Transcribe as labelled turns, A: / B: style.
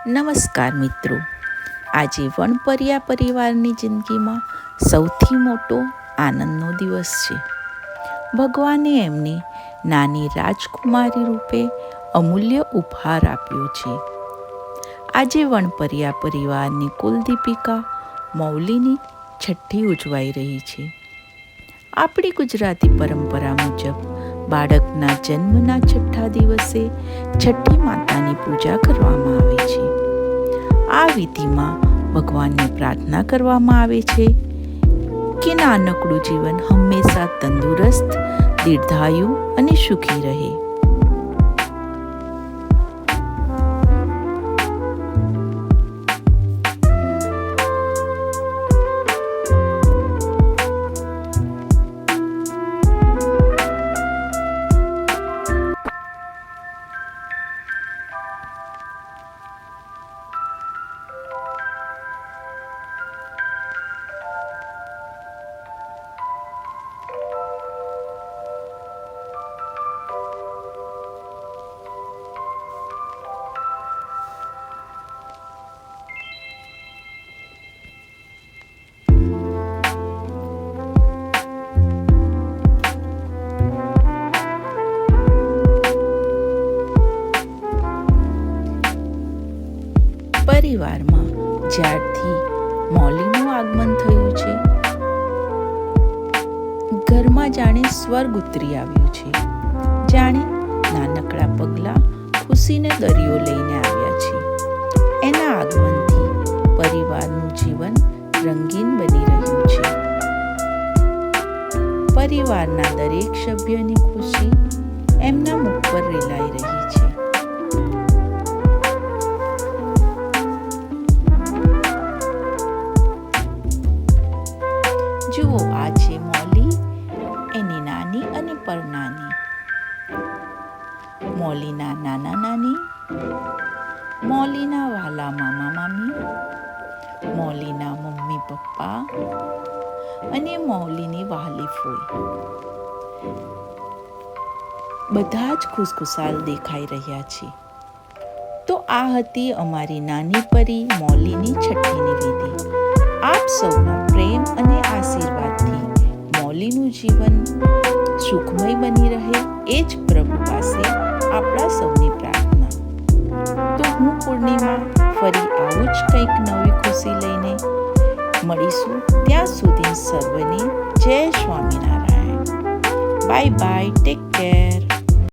A: નમસ્કાર મિત્રો, આજે વણપરિયા પરિવારની જિંદગીમાં સૌથી મોટો આનંદનો દિવસ છે. ભગવાને એમને નાની રાજકુમારી રૂપે અમૂલ્ય ઉપહાર આપ્યો છે. આજે વણપરિયા પરિવારની કુલદીપિકા મૌલીની છઠ્ઠી ઉજવાઈ રહી છે. આપણી ગુજરાતી પરંપરા મુજબ બાળકના જન્મના છઠ્ઠા દિવસે છઠ્ઠી માતાની પૂજા કરવામાં આવે છે. આ વિધિમાં ભગવાનને પ્રાર્થના કરવામાં આવે છે કે નાનકડું જીવન હંમેશા તંદુરસ્ત, દીર્ઘાયુ અને સુખી રહે. પરિવારમાં જ્યારથી મૌલીનું આગમન થયું છે, ઘરમાં જાણે સ્વર્ગ ઉતરી આવ્યું છે. જાણે નાનકડા પગલાં ખુશીને દરિયો લઈને આવ્યા છે. એના આગમનથી પરિવારનું જીવન રંગીન બની રહ્યું છે. પરિવારના દરેક સભ્યની ખુશી એમના મુખ પર રેલાઈ રહી છે. જુઓ, આ છે મૌલી, એની નાની અને પરનાની. મૌલીના નાના નાની, મૌલીના વાલા મામા મામી, મૌલીના મમ્મી પપ્પા અને મૌલીની વહાલી ફોઈ. બધા જ ખુશખુશાલ દેખાઈ રહ્યા છે. તો આ હતી અમારી નાની પરી મૌલીની છઠ્ઠીની વિધિ. આપ સૌના પ્રેમ અને આશીર્વાદથી મૌલીનું જીવન સુખમય બની રહે, એ જ પ્રભુ પાસે આપણા સૌની પ્રાર્થના. તો હું પૂર્ણિમા ફરી આવું જ કંઈક નવી ખુશી લઈને મળીશું. ત્યાં સુધી સર્વને જય Swaminarayan. Bye bye, take care.